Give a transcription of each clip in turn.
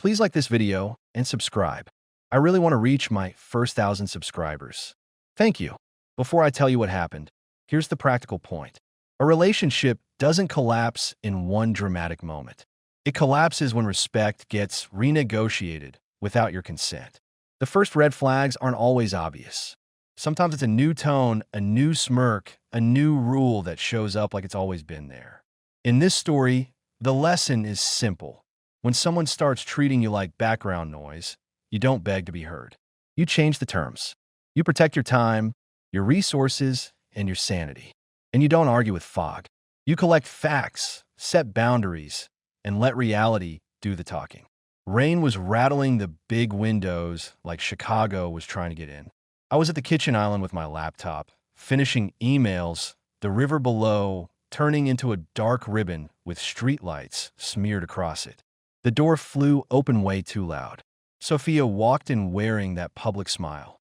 Please like this video and subscribe. I really want to reach my first 1,000 subscribers. Thank you. Before I tell you what happened, here's the practical point. A relationship doesn't collapse in one dramatic moment. It collapses when respect gets renegotiated without your consent. The first red flags aren't always obvious. Sometimes it's a new tone, a new smirk, a new rule that shows up like it's always been there. In this story, the lesson is simple. When someone starts treating you like background noise, you don't beg to be heard. You change the terms. You protect your time, your resources, and your sanity. And you don't argue with fog. You collect facts, set boundaries, and let reality do the talking. Rain was rattling the big windows like Chicago was trying to get in. I was at the kitchen island with my laptop, finishing emails, the river below turning into a dark ribbon with streetlights smeared across it. The door flew open way too loud. Sophia walked in wearing that public smile.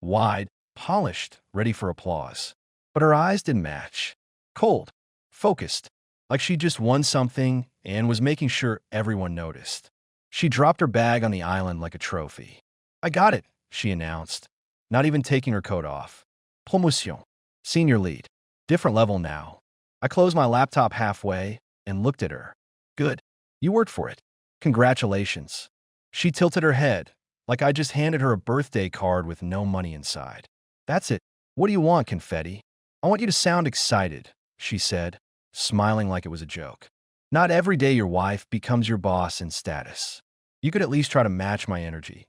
Wide, polished, ready for applause. But her eyes didn't match. Cold, focused, like she just won something and was making sure everyone noticed. She dropped her bag on the island like a trophy. "I got it," she announced, not even taking her coat off. "Promotion. Senior lead. Different level now." I closed my laptop halfway and looked at her. "Good. You worked for it. Congratulations." She tilted her head, like I just handed her a birthday card with no money inside. "That's it. What do you want, confetti?" "I want you to sound excited," she said, smiling like it was a joke. "Not every day your wife becomes your boss in status. You could at least try to match my energy."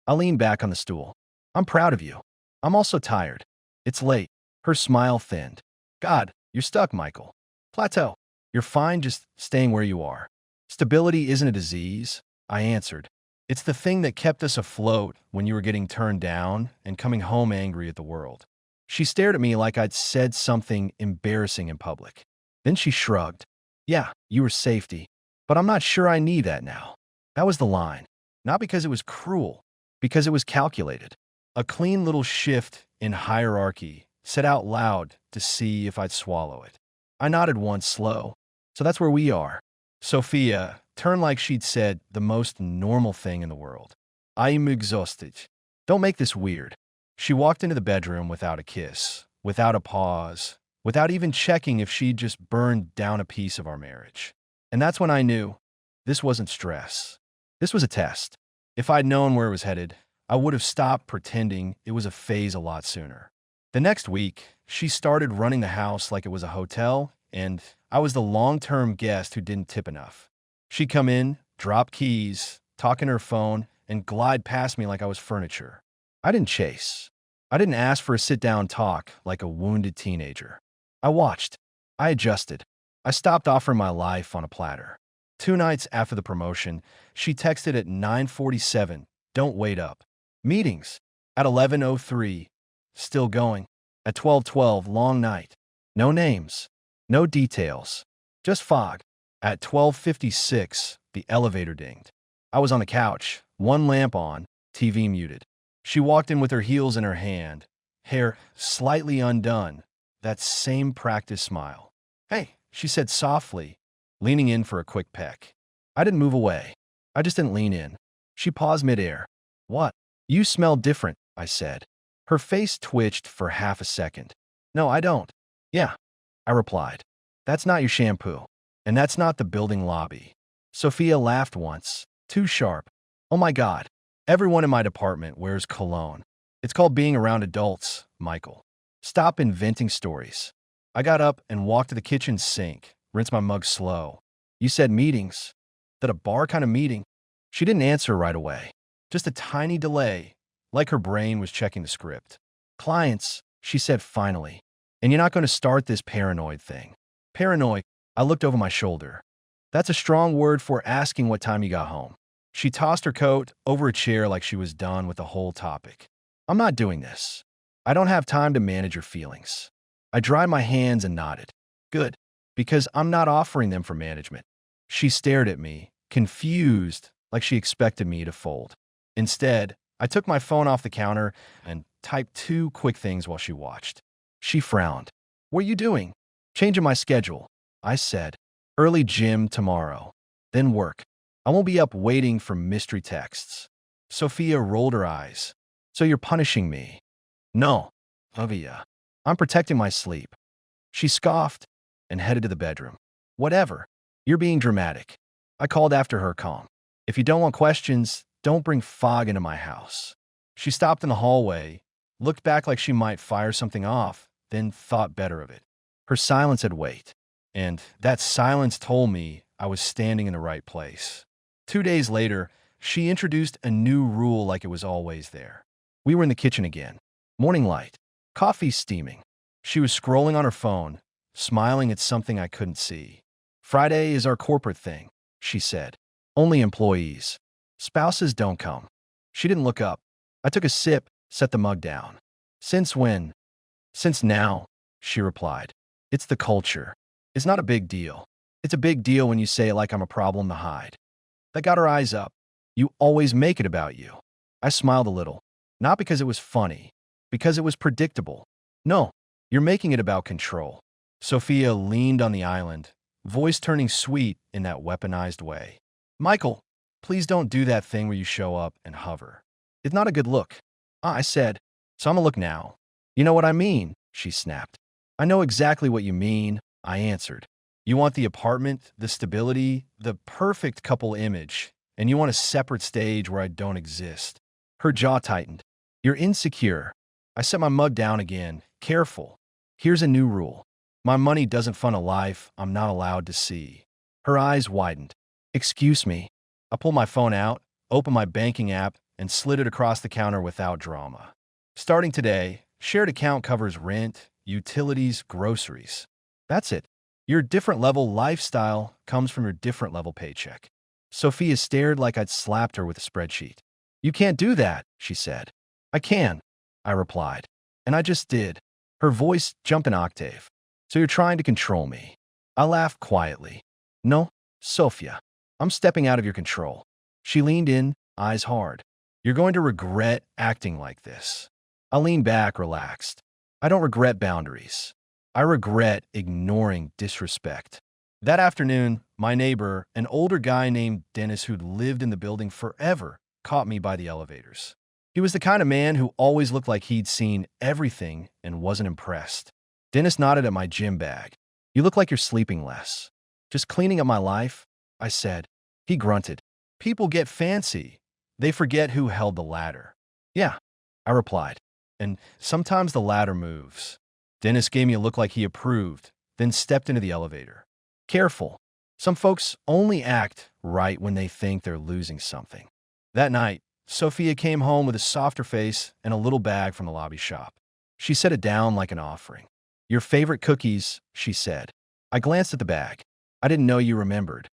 I leaned back on the stool. "I'm proud of you. I'm also tired. It's late." Her smile thinned. "God, you're stuck, Michael. Plateau. You're fine just staying where you are." "Stability isn't a disease," I answered. "It's the thing that kept us afloat when you were getting turned down and coming home angry at the world." She stared at me like I'd said something embarrassing in public. Then she shrugged. "Yeah, you were safety, but I'm not sure I need that now." That was the line. Not because it was cruel, because it was calculated. A clean little shift in hierarchy, said out loud to see if I'd swallow it. I nodded once, slow. "So that's where we are." Sophia turned like she'd said the most normal thing in the world. "I'm exhausted." "Don't make this weird." She walked into the bedroom without a kiss, without a pause, without even checking if she'd just burned down a piece of our marriage. And that's when I knew this wasn't stress. This was a test. If I'd known where it was headed, I would have stopped pretending it was a phase a lot sooner. The next week, she started running the house like it was a hotel, and I was the long-term guest who didn't tip enough. She'd come in, drop keys, talk on her phone, and glide past me like I was furniture. I didn't chase. I didn't ask for a sit-down talk like a wounded teenager. I watched. I adjusted. I stopped offering my life on a platter. 2 nights after the promotion, she texted at 9:47, "Don't wait up." Meetings. At 11:03, still going. At 12:12, long night. No names. No details. Just fog. At 12:56, the elevator dinged. I was on the couch, one lamp on, TV muted. She walked in with her heels in her hand, hair slightly undone, that same practice smile. "Hey," she said softly, leaning in for a quick peck. I didn't move away. I just didn't lean in. She paused midair. "What?" "You smell different," I said. Her face twitched for half a second. "No, I don't." "Yeah," I replied. "That's not your shampoo. And that's not the building lobby." Sophia laughed once, too sharp. "Oh my God. Everyone in my department wears cologne. It's called being around adults, Michael. Stop inventing stories." I got up and walked to the kitchen sink, rinsed my mug slow. "You said meetings. That a bar kind of meeting?" She didn't answer right away. Just a tiny delay, like her brain was checking the script. "Clients," she said finally. "And you're not going to start this paranoid thing." "Paranoid?" I looked over my shoulder. "That's a strong word for asking what time you got home." She tossed her coat over a chair like she was done with the whole topic. "I'm not doing this. I don't have time to manage your feelings." I dried my hands and nodded. "Good, because I'm not offering them for management." She stared at me, confused, like she expected me to fold. Instead, I took my phone off the counter and typed 2 quick things while she watched. She frowned. "What are you doing?" "Changing my schedule," I said. "Early gym tomorrow. Then work." I won't be up waiting for mystery texts. Sophia rolled her eyes. So you're punishing me? No, Sophia. I'm protecting my sleep. She scoffed and headed to the bedroom. Whatever. You're being dramatic. I called after her calm. If you don't want questions, don't bring fog into my house. She stopped in the hallway, looked back like she might fire something off, then thought better of it. Her silence had weight, and that silence told me I was standing in the right place. 2 days later, she introduced a new rule like it was always there. We were in the kitchen again. Morning light. Coffee steaming. She was scrolling on her phone, smiling at something I couldn't see. Friday is our corporate thing, she said. Only employees. Spouses don't come. She didn't look up. I took a sip, set the mug down. Since when? Since now, she replied. It's the culture. It's not a big deal. It's a big deal when you say it like I'm a problem to hide. That got her eyes up. You always make it about you. I smiled a little. Not because it was funny, because it was predictable. No, you're making it about control. Sophia leaned on the island, voice turning sweet in that weaponized way. Michael, please don't do that thing where you show up and hover. It's not a good look. I said, so I'm gonna look now. You know what I mean, she snapped. I know exactly what you mean, I answered. You want the apartment, the stability, the perfect couple image, and you want a separate stage where I don't exist. Her jaw tightened. You're insecure. I set my mug down again. Careful. Here's a new rule. My money doesn't fund a life I'm not allowed to see. Her eyes widened. Excuse me. I pulled my phone out, opened my banking app, and slid it across the counter without drama. Starting today, shared account covers rent, utilities, groceries. That's it. Your different level lifestyle comes from your different level paycheck. Sophia stared like I'd slapped her with a spreadsheet. You can't do that, she said. I can, I replied. And I just did. Her voice jumped an octave. So you're trying to control me. I laughed quietly. No, Sophia. I'm stepping out of your control. She leaned in, eyes hard. You're going to regret acting like this. I leaned back, relaxed. I don't regret boundaries. I regret ignoring disrespect. That afternoon, my neighbor, an older guy named Dennis who'd lived in the building forever, caught me by the elevators. He was the kind of man who always looked like he'd seen everything and wasn't impressed. Dennis nodded at my gym bag. You look like you're sleeping less. Just cleaning up my life, I said. He grunted. People get fancy. They forget who held the ladder. Yeah, I replied. And sometimes the ladder moves. Dennis gave me a look like he approved, then stepped into the elevator. Careful. Some folks only act right when they think they're losing something. That night, Sophia came home with a softer face and a little bag from the lobby shop. She set it down like an offering. Your favorite cookies, she said. I glanced at the bag. I didn't know you remembered.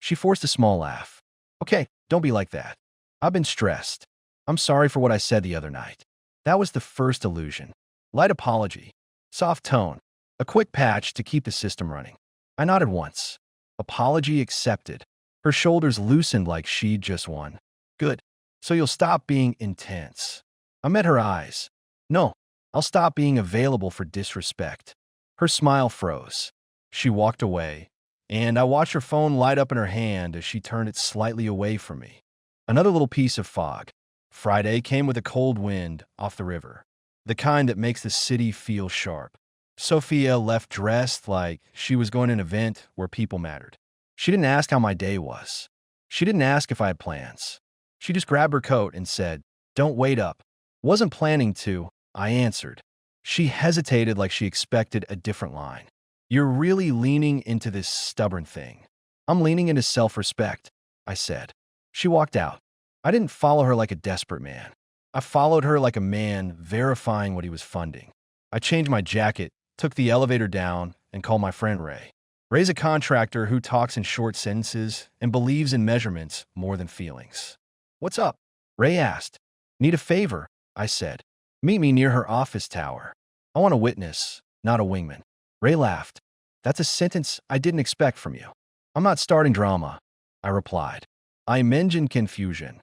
She forced a small laugh. Okay, don't be like that. I've been stressed. I'm sorry for what I said the other night. That was the first illusion. Light apology. Soft tone. A quick patch to keep the system running. I nodded once. Apology accepted. Her shoulders loosened like she'd just won. Good. So you'll stop being intense. I met her eyes. No, I'll stop being available for disrespect. Her smile froze. She walked away, and I watched her phone light up in her hand as she turned it slightly away from me. Another little piece of fog. Friday came with a cold wind off the river, the kind that makes the city feel sharp. Sophia left dressed like she was going to an event where people mattered. She didn't ask how my day was. She didn't ask if I had plans. She just grabbed her coat and said, "Don't wait up." Wasn't planning to, I answered. She hesitated like she expected a different line. You're really leaning into this stubborn thing. I'm leaning into self-respect, I said. She walked out. I didn't follow her like a desperate man. I followed her like a man verifying what he was funding. I changed my jacket, took the elevator down, and called my friend Ray. Ray's a contractor who talks in short sentences and believes in measurements more than feelings. What's up? Ray asked. Need a favor, I said. Meet me near her office tower. I want a witness, not a wingman. Ray laughed. That's a sentence I didn't expect from you. I'm not starting drama, I replied. I mentioned confusion.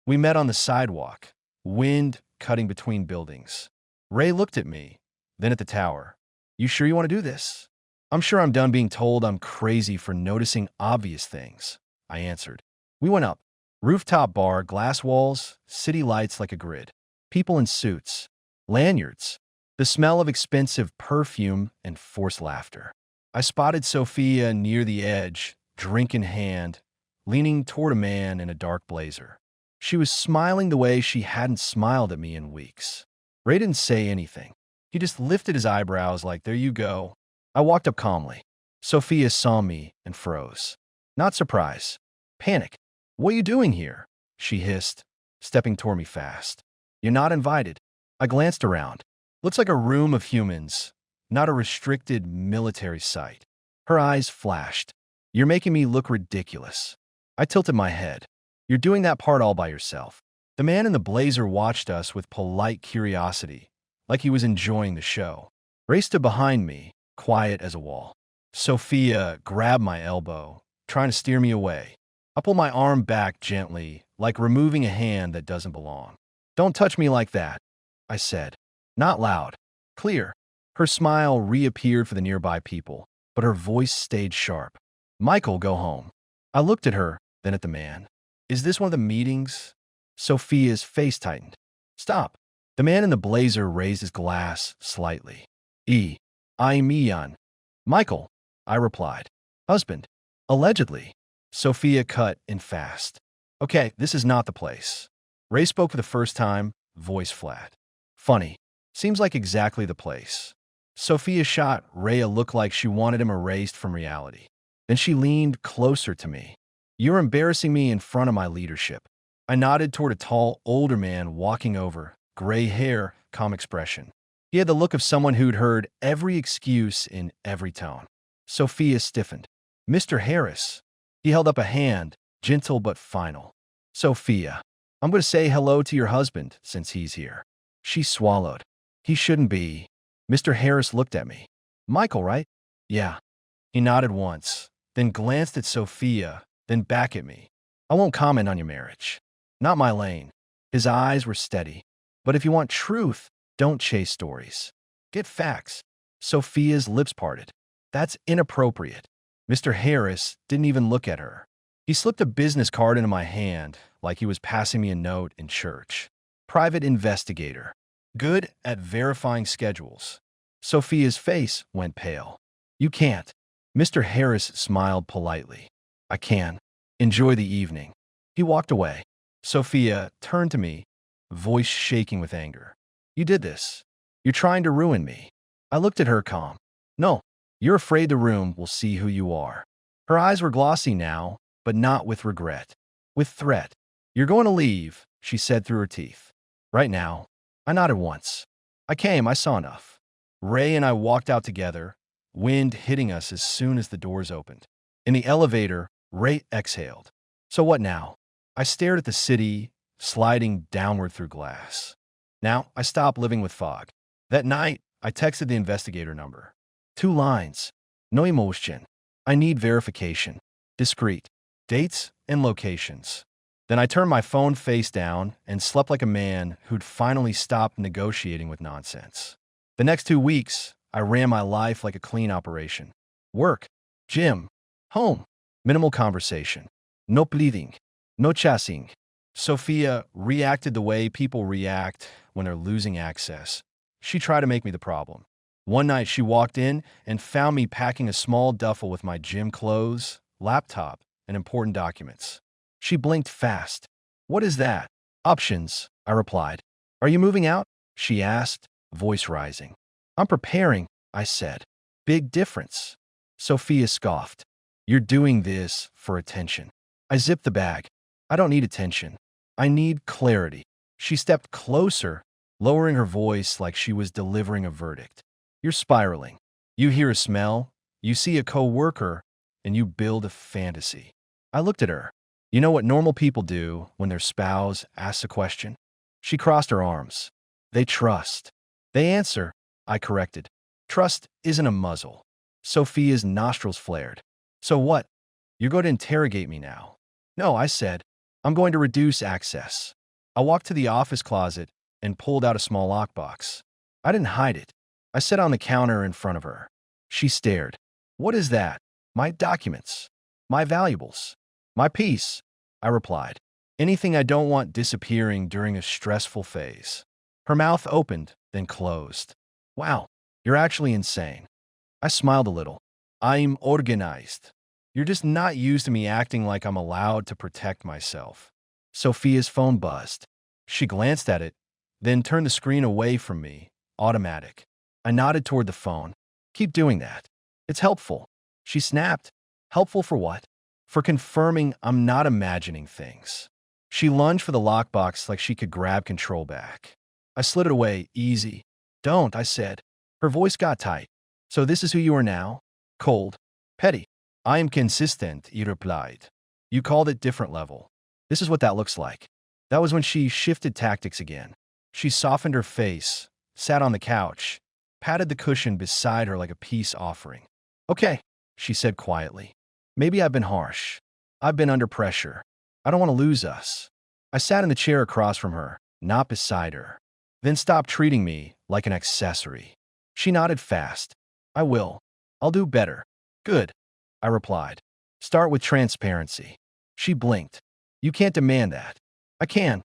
We met on the sidewalk, wind cutting between buildings. Ray looked at me, then at the tower. You sure you want to do this? I'm sure I'm done being told I'm crazy for noticing obvious things, I answered. We went up. Rooftop bar, glass walls, city lights like a grid. People in suits. Lanyards. The smell of expensive perfume and forced laughter. I spotted Sophia near the edge, drink in hand, leaning toward a man in a dark blazer. She was smiling the way she hadn't smiled at me in weeks. Ray didn't say anything. He just lifted his eyebrows like, there you go. I walked up calmly. Sophia saw me and froze. Not surprise. Panic. What are you doing here? She hissed, stepping toward me fast. You're not invited. I glanced around. Looks like a room of humans, not a restricted military site. Her eyes flashed. You're making me look ridiculous. I tilted my head. You're doing that part all by yourself. The man in the blazer watched us with polite curiosity, like he was enjoying the show. Ray stood behind me, quiet as a wall. Sophia grabbed my elbow, trying to steer me away. I pulled my arm back gently, like removing a hand that doesn't belong. Don't touch me like that, I said. Not loud. Clear. Her smile reappeared for the nearby people, but her voice stayed sharp. Michael, go home. I looked at her, then at the man. Is this one of the meetings? Sophia's face tightened. Stop. The man in the blazer raised his glass slightly. I'm Ian. Michael, I replied. Husband. Allegedly. Sophia cut in fast. Okay, this is not the place. Ray spoke for the first time, voice flat. Funny. Seems like exactly the place. Sophia shot Ray a look like she wanted him erased from reality. Then she leaned closer to me. You're embarrassing me in front of my leadership. I nodded toward a tall, older man walking over, gray hair, calm expression. He had the look of someone who'd heard every excuse in every tone. Sophia stiffened. Mr. Harris. He held up a hand, gentle but final. Sophia, I'm going to say hello to your husband since he's here. She swallowed. He shouldn't be. Mr. Harris looked at me. Michael, right? Yeah. He nodded once, then glanced at Sophia, then back at me. I won't comment on your marriage. Not my lane. His eyes were steady. But if you want truth, don't chase stories. Get facts. Sophia's lips parted. That's inappropriate. Mr. Harris didn't even look at her. He slipped a business card into my hand like he was passing me a note in church. Private investigator. Good at verifying schedules. Sophia's face went pale. You can't. Mr. Harris smiled politely. I can. Enjoy the evening. He walked away. Sophia turned to me, voice shaking with anger. You did this. You're trying to ruin me. I looked at her calm. No, you're afraid the room will see who you are. Her eyes were glossy now, but not with regret. With threat. You're going to leave, she said through her teeth. Right now. I nodded once. I saw enough. Ray and I walked out together, wind hitting us as soon as the doors opened. In the elevator, Ray exhaled. So what now? I stared at the city, sliding downward through glass. Now, I stopped living with fog. That night, I texted the investigator number. 2 lines. No emotion. I need verification. Discreet. Dates and locations. Then I turned my phone face down and slept like a man who'd finally stopped negotiating with nonsense. The next 2 weeks, I ran my life like a clean operation. Work, gym, home, minimal conversation. No pleading, no chasing. Sophia reacted the way people react when they're losing access. She tried to make me the problem. One night she walked in and found me packing a small duffel with my gym clothes, laptop, and important documents. She blinked fast. What is that? Options, I replied. Are you moving out? She asked, voice rising. I'm preparing, I said. Big difference. Sophia scoffed. You're doing this for attention. I zipped the bag. I don't need attention. I need clarity. She stepped closer, lowering her voice like she was delivering a verdict. You're spiraling. You hear a smell, you see a coworker, and you build a fantasy. I looked at her. You know what normal people do when their spouse asks a question? She crossed her arms. They trust. They answer, I corrected. Trust isn't a muzzle. Sophia's nostrils flared. So what? You're going to interrogate me now. No, I said. I'm going to reduce access. I walked to the office closet and pulled out a small lockbox. I didn't hide it. I sat on the counter in front of her. She stared. What is that? My documents. My valuables. My peace. I replied. Anything I don't want disappearing during a stressful phase. Her mouth opened, then closed. Wow, you're actually insane. I smiled a little. I'm organized. You're just not used to me acting like I'm allowed to protect myself. Sophia's phone buzzed. She glanced at it, then turned the screen away from me. Automatic. I nodded toward the phone. Keep doing that. It's helpful. She snapped. Helpful for what? For confirming I'm not imagining things. She lunged for the lockbox like she could grab control back. I slid it away, easy. Don't, I said. Her voice got tight. So this is who you are now? Cold. Petty. I am consistent, he replied. You called it different level. This is what that looks like. That was when she shifted tactics again. She softened her face, sat on the couch, patted the cushion beside her like a peace offering. Okay, she said quietly. Maybe I've been harsh. I've been under pressure. I don't want to lose us. I sat in the chair across from her, not beside her. Then stopped treating me like an accessory. She nodded fast. I will. I'll do better. Good, I replied. Start with transparency. She blinked. You can't demand that. I can,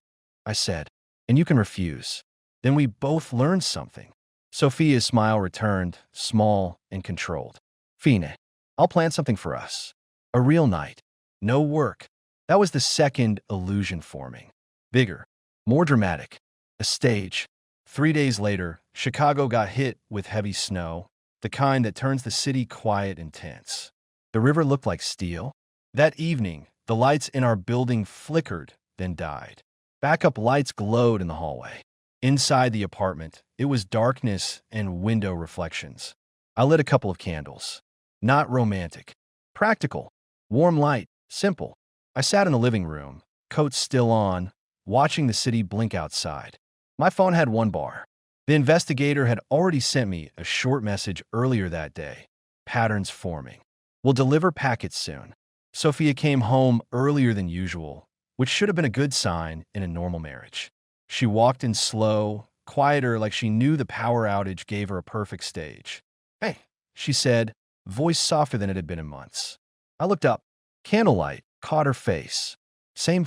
I said, and you can refuse. Then we both learned something. Sophia's smile returned, small and controlled. Fine, I'll plan something for us. A real night. No work. That was the second illusion forming. Bigger, more dramatic. A stage. 3 days later, Chicago got hit with heavy snow, the kind that turns the city quiet and tense. The river looked like steel. That evening, the lights in our building flickered, then died. Backup lights glowed in the hallway. Inside the apartment, it was darkness and window reflections. I lit a couple of candles. Not romantic. Practical. Warm light. Simple. I sat in the living room, coat still on, watching the city blink outside. My phone had one bar. The investigator had already sent me a short message earlier that day. Patterns forming. We'll deliver packets soon. Sophia came home earlier than usual, which should have been a good sign in a normal marriage. She walked in slow, quieter, like she knew the power outage gave her a perfect stage. Hey, she said, voice softer than it had been in months. I looked up. Candlelight caught her face. Same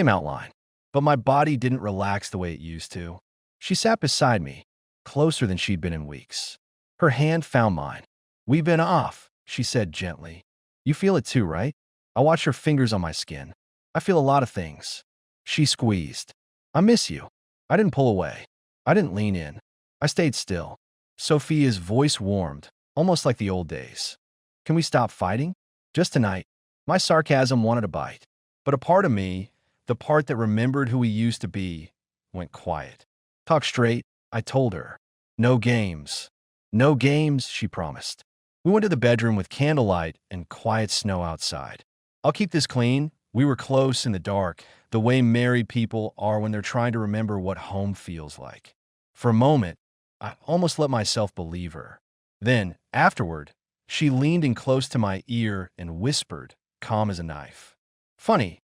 outline. But my body didn't relax the way it used to. She sat beside me, closer than she'd been in weeks. Her hand found mine. We've been off, she said gently. You feel it too, right? I watch her fingers on my skin. I feel a lot of things. She squeezed. I miss you. I didn't pull away. I didn't lean in. I stayed still. Sophia's voice warmed, almost like the old days. Can we stop fighting? Just tonight. My sarcasm wanted a bite. But a part of me, the part that remembered who we used to be, went quiet. Talk straight, I told her. No games. No games, she promised. We went to the bedroom with candlelight and quiet snow outside. I'll keep this clean. We were close in the dark, the way married people are when they're trying to remember what home feels like. For a moment, I almost let myself believe her. Then, afterward, she leaned in close to my ear and whispered, calm as a knife. Funny,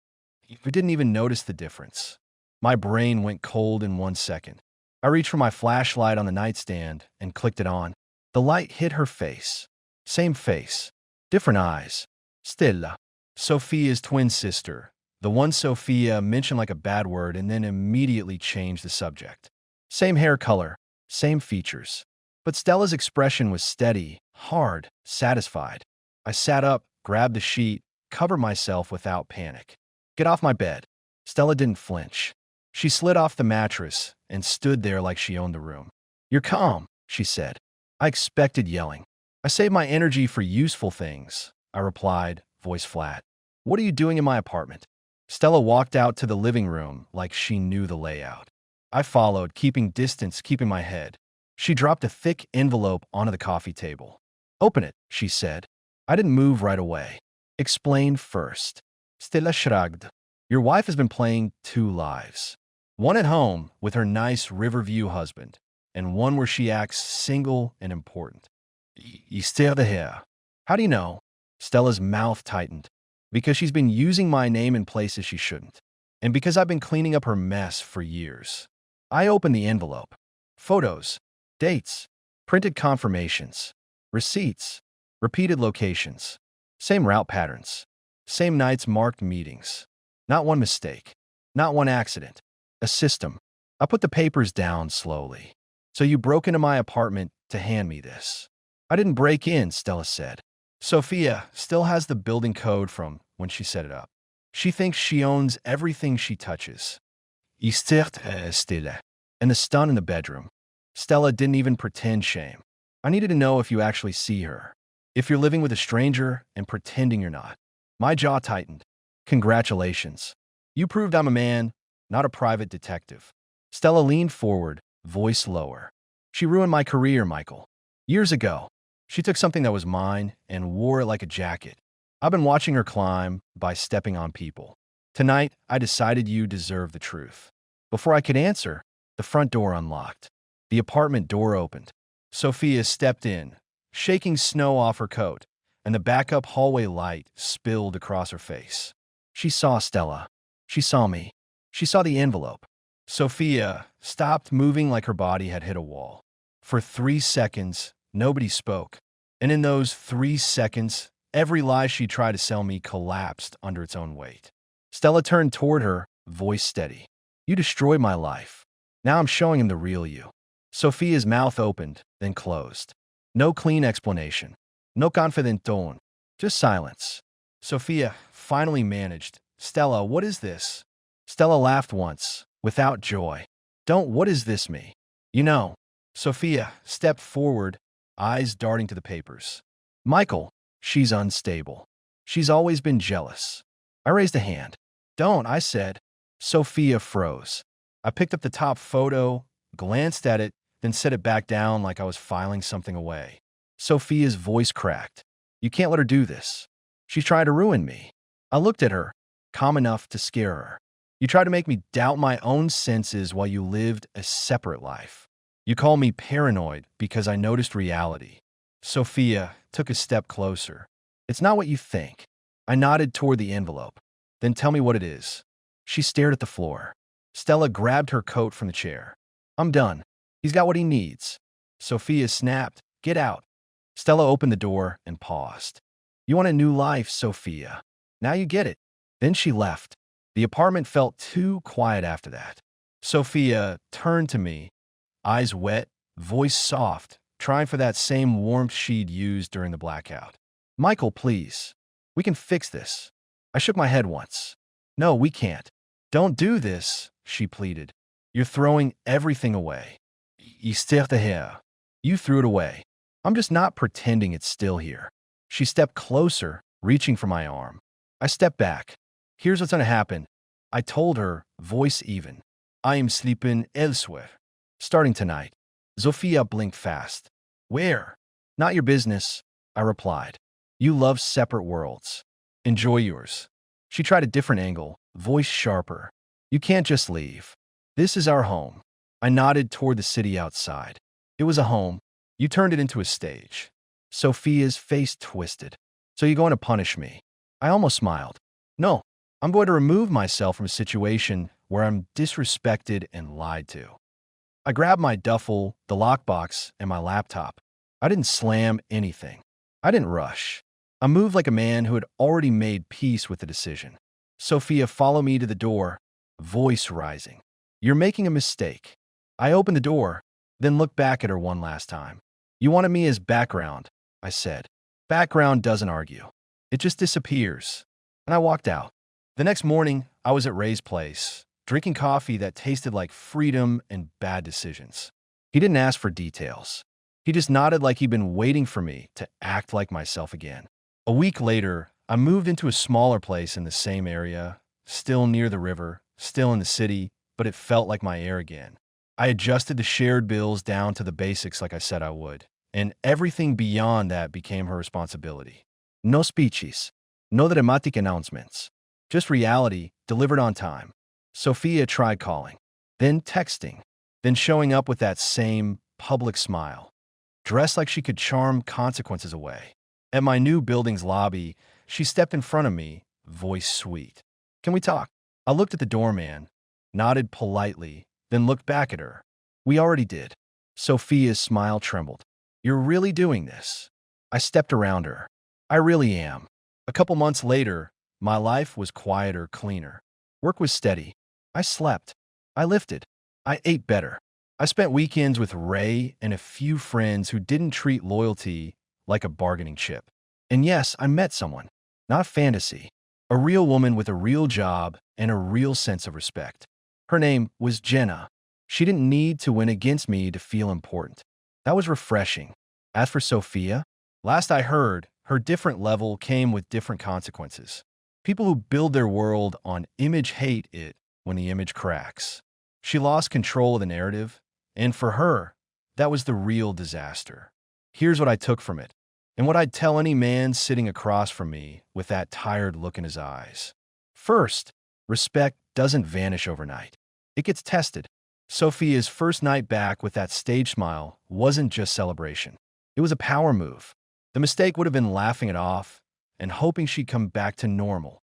I didn't even notice the difference. My brain went cold in 1 second. I reached for my flashlight on the nightstand and clicked it on. The light hit her face. Same face. Different eyes. Stella. Sophia's twin sister. The one Sophia mentioned like a bad word and then immediately changed the subject. Same hair color. Same features. But Stella's expression was steady, hard, satisfied. I sat up, grabbed the sheet, covered myself without panic. Get off my bed. Stella didn't flinch. She slid off the mattress and stood there like she owned the room. You're calm, she said. I expected yelling. I saved my energy for useful things, I replied, voice flat. What are you doing in my apartment? Stella walked out to the living room like she knew the layout. I followed, keeping distance, keeping my head. She dropped a thick envelope onto the coffee table. Open it, she said. I didn't move right away. Explain first. Stella shrugged. Your wife has been playing 2 lives. One at home with her nice Riverview husband, and one where she acts single and important. You still here. How do you know? Stella's mouth tightened. Because she's been using my name in places she shouldn't. And because I've been cleaning up her mess for years. I opened the envelope. Photos, dates, printed confirmations, receipts, repeated locations, same route patterns. Same nights marked meetings. Not one mistake. Not one accident. A system. I put the papers down slowly. So you broke into my apartment to hand me this. I didn't break in, Stella said. Sophia still has the building code from when she set it up. She thinks she owns everything she touches. Stille. And the stun in the bedroom. Stella didn't even pretend shame. I needed to know if you actually see her. If you're living with a stranger and pretending you're not. My jaw tightened. Congratulations. You proved I'm a man, not a private detective. Stella leaned forward, voice lower. She ruined my career, Michael. Years ago, she took something that was mine and wore it like a jacket. I've been watching her climb by stepping on people. Tonight, I decided you deserve the truth. Before I could answer, the front door unlocked. The apartment door opened. Sophia stepped in, shaking snow off her coat, and the backup hallway light spilled across her face. She saw Stella. She saw me. She saw the envelope. Sophia stopped moving like her body had hit a wall. For 3 seconds, nobody spoke. And in those 3 seconds, every lie she tried to sell me collapsed under its own weight. Stella turned toward her, voice steady. You destroyed my life. Now I'm showing him the real you. Sophia's mouth opened, then closed. No clean explanation. No confident tone. Just silence. Sophia finally managed. Stella, what is this? Stella laughed once, without joy. Don't what is this me? You know. Sophia stepped forward, eyes darting to the papers. Michael, she's unstable. She's always been jealous. I raised a hand. Don't, I said. Sophia froze. I picked up the top photo, glanced at it, then set it back down like I was filing something away. Sophia's voice cracked. You can't let her do this. She's trying to ruin me. I looked at her, calm enough to scare her. You tried to make me doubt my own senses while you lived a separate life. You call me paranoid because I noticed reality. Sophia took a step closer. It's not what you think. I nodded toward the envelope. Then tell me what it is. She stared at the floor. Stella grabbed her coat from the chair. I'm done. He's got what he needs. Sophia snapped. Get out. Stella opened the door and paused. You want a new life, Sophia. Now you get it. Then she left. The apartment felt too quiet after that. Sophia turned to me, eyes wet, voice soft, trying for that same warmth she'd used during the blackout. Michael, please. We can fix this. I shook my head once. No, we can't. Don't do this, she pleaded. You're throwing everything away. You threw it away. I'm just not pretending it's still here. She stepped closer, reaching for my arm. I stepped back. Here's what's gonna happen. I told her, voice even. I am sleeping elsewhere. Starting tonight. Sophia blinked fast. Where? Not your business, I replied. You love separate worlds. Enjoy yours. She tried a different angle, voice sharper. You can't just leave. This is our home. I nodded toward the city outside. It was a home. You turned it into a stage. Sophia's face twisted. So you're going to punish me? I almost smiled. No, I'm going to remove myself from a situation where I'm disrespected and lied to. I grabbed my duffel, the lockbox, and my laptop. I didn't slam anything. I didn't rush. I moved like a man who had already made peace with the decision. Sophia followed me to the door, voice rising. You're making a mistake. I opened the door, then looked back at her one last time. You wanted me as background, I said. Background doesn't argue. It just disappears. And I walked out. The next morning, I was at Ray's place, drinking coffee that tasted like freedom and bad decisions. He didn't ask for details. He just nodded like he'd been waiting for me to act like myself again. A week later, I moved into a smaller place in the same area, still near the river, still in the city, but it felt like my air again. I adjusted the shared bills down to the basics like I said I would, and everything beyond that became her responsibility. No speeches, no dramatic announcements, just reality delivered on time. Sophia tried calling, then texting, then showing up with that same public smile, dressed like she could charm consequences away. At my new building's lobby, she stepped in front of me, voice sweet. Can we talk? I looked at the doorman, nodded politely, then looked back at her. We already did. Sophia's smile trembled. You're really doing this? I stepped around her. I really am. A couple months later, My life was quieter, cleaner. Work was steady. I slept. I lifted. I ate better. I spent weekends with Ray and a few friends who didn't treat loyalty like a bargaining chip. And yes, I met someone. Not fantasy. A real woman with a real job and a real sense of respect. Her name was Jenna. She didn't need to win against me to feel important. That was refreshing. As for Sophia, last I heard, her different level came with different consequences. People who build their world on image hate it when the image cracks. She lost control of the narrative, and for her, that was the real disaster. Here's what I took from it, and what I'd tell any man sitting across from me with that tired look in his eyes. First, respect doesn't vanish overnight. It gets tested. Sophia's first night back with that stage smile wasn't just celebration. It was a power move. The mistake would have been laughing it off and hoping she'd come back to normal.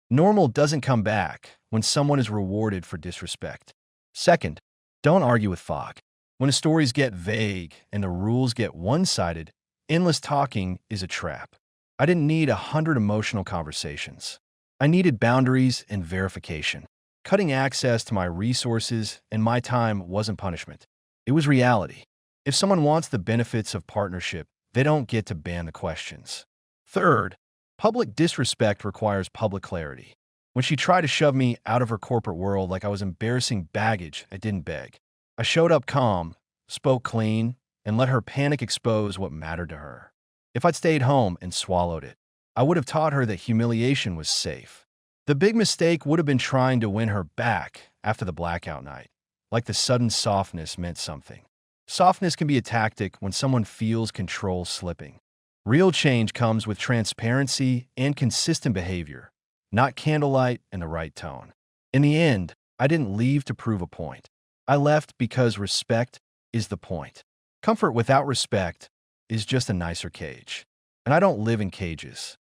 Normal doesn't come back when someone is rewarded for disrespect. Second, don't argue with fog. When the stories get vague and the rules get one-sided, endless talking is a trap. I didn't need 100 emotional conversations. I needed boundaries and verification. Cutting access to my resources and my time wasn't punishment. It was reality. If someone wants the benefits of partnership, they don't get to ban the questions. Third, public disrespect requires public clarity. When she tried to shove me out of her corporate world like I was embarrassing baggage, I didn't beg. I showed up calm, spoke clean, and let her panic expose what mattered to her. If I'd stayed home and swallowed it, I would have taught her that humiliation was safe. The big mistake would have been trying to win her back after the blackout night, like the sudden softness meant something. Softness can be a tactic when someone feels control slipping. Real change comes with transparency and consistent behavior, not candlelight and the right tone. In the end, I didn't leave to prove a point. I left because respect is the point. Comfort without respect is just a nicer cage. And I don't live in cages.